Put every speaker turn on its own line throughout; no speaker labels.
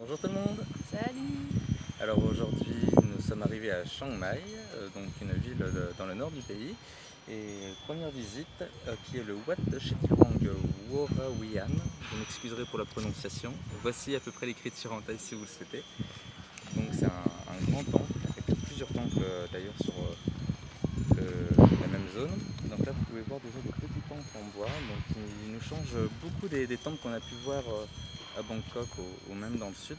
Bonjour tout le monde.
Salut.
Alors aujourd'hui nous sommes arrivés à Chiang Mai, donc une ville dans le nord du pays. Et première visite qui est le Wat Chetipang Worawian. Je m'excuserai pour la prononciation. Voici à peu près l'écriture en thaï si vous le souhaitez. Donc c'est un grand temple, avec plusieurs temples d'ailleurs sur la même zone. Donc là vous pouvez voir déjà des petits temples en bois. Donc ils nous changent beaucoup des temples qu'on a pu voir à Bangkok ou même dans le sud.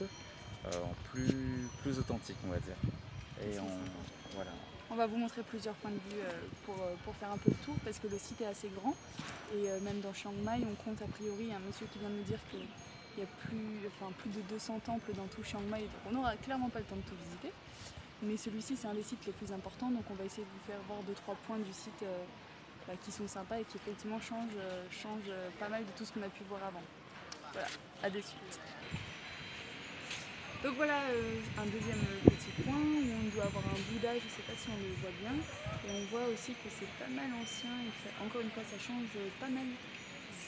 En plus authentique on va dire. Et voilà.
On va vous montrer plusieurs points de vue pour faire un peu le tour parce que le site est assez grand et même dans Chiang Mai on compte a priori, un monsieur qui vient de nous dire qu'il y a plus de 200 temples dans tout Chiang Mai, donc on n'aura clairement pas le temps de tout visiter. Mais celui-ci c'est un des sites les plus importants, donc on va essayer de vous faire voir 2-3 points du site qui sont sympas et qui effectivement changent pas mal de tout ce qu'on a pu voir avant. Voilà, à de suite. Donc voilà un deuxième petit point où on doit avoir un Bouddha, je ne sais pas si on le voit bien. Et on voit aussi que c'est pas mal ancien et que encore une fois ça change pas mal.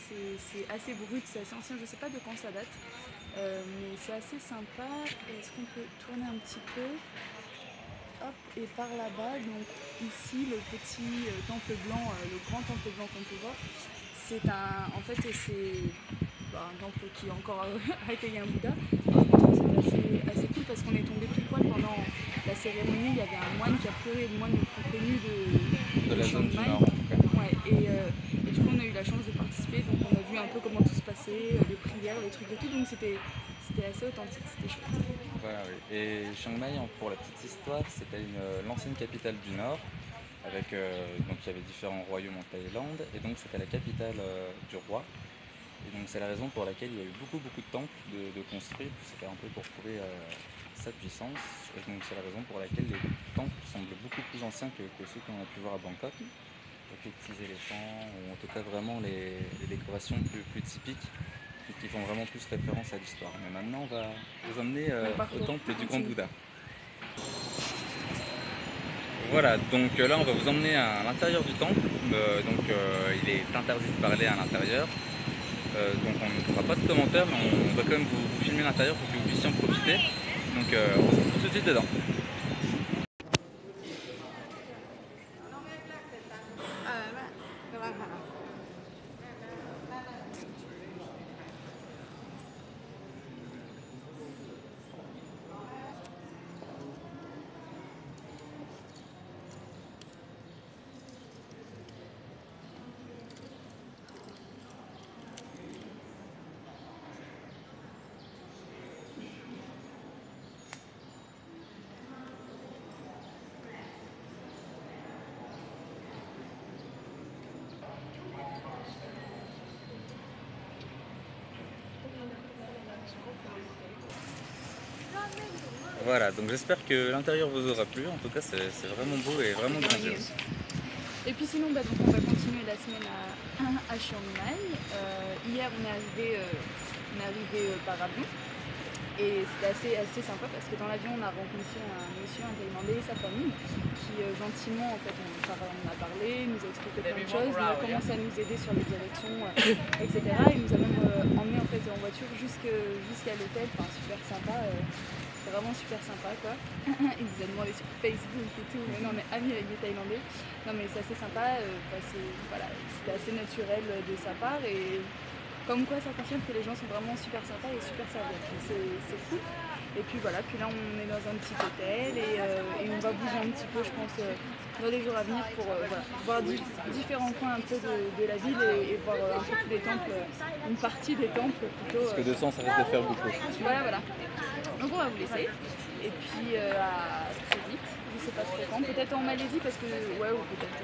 C'est assez brut, c'est assez ancien, je ne sais pas de quand ça date. Mais c'est assez sympa. Est-ce qu'on peut tourner un petit peu? Hop, et par là-bas, donc ici le petit temple blanc, le grand temple blanc qu'on peut voir, c'est en fait c'est un temple qui est encore accueilli un Bouddha. C'est assez cool parce qu'on est tombé tout poil pendant la cérémonie. Il y avait un moine qui a pleuré, le moine le plus connu de
la
Chiang
zone du
Mai.
nord en tout cas.
Ouais, et du coup on a eu la chance de participer, donc on a vu un peu comment tout se passait, les prières, les trucs et tout, donc c'était assez authentique, c'était chouette.
Voilà, oui. Et Chiang Mai, pour la petite histoire, c'était l'ancienne capitale du Nord, avec donc il y avait différents royaumes en Thaïlande, et donc c'était la capitale du roi. Et donc c'est la raison pour laquelle il y a eu beaucoup de temples de construits. C'était un peu pour prouver sa puissance. Et donc c'est la raison pour laquelle les temples semblent beaucoup plus anciens que ceux qu'on a pu voir à Bangkok. Avec les petits éléphants, ou en tout cas vraiment les décorations plus typiques, qui font vraiment plus référence à l'histoire. Mais maintenant on va vous emmener au temple du Grand Bouddha. Voilà, donc là on va vous emmener à l'intérieur du temple. Il est interdit de parler à l'intérieur. Donc on ne fera pas de commentaires, mais on va quand même vous filmer l'intérieur pour que vous puissiez en profiter. Donc on se retrouve tout de suite dedans. Voilà, donc j'espère que l'intérieur vous aura plu. En tout cas, c'est vraiment beau et vraiment grandiose.
Et puis sinon, donc on va continuer la semaine à Chiang Mai. Hier, on est arrivé par avion. Et c'était assez sympa parce que dans l'avion, on a rencontré un monsieur, un Thaïlandais et sa famille qui gentiment, en fait, on a parlé, nous a expliqué plein de choses, il a commencé à nous aider sur les directions, etc. Il nous a même emmené en fait en voiture jusqu'à l'hôtel, enfin super sympa. C'est vraiment super sympa quoi. Il nous a demandé sur Facebook et tout, mais non, on est amis avec des Thaïlandais. Non mais c'est assez sympa, voilà, c'était assez naturel de sa part et comme quoi ça confirme que les gens sont vraiment super sympas et super serviables. C'est cool. Et puis voilà, puis là on est dans un petit hôtel et on va bouger un petit peu je pense dans les jours à venir pour voir différents coins un peu de la ville et voir un peu tous les temples, une partie des temples plutôt.
Parce que 200 ça risque de faire beaucoup.
Voilà. Donc on va vous laisser. Et puis à très vite, je sais pas trop quand, peut-être en Malaisie parce que ouais ou peut-être.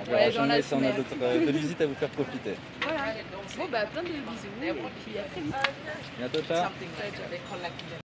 Ouais, dans la semaine. On a d'autres visites à vous faire profiter.
Voilà. Bon bah plein de bisous et puis à très vite.
Bientôt, ciao.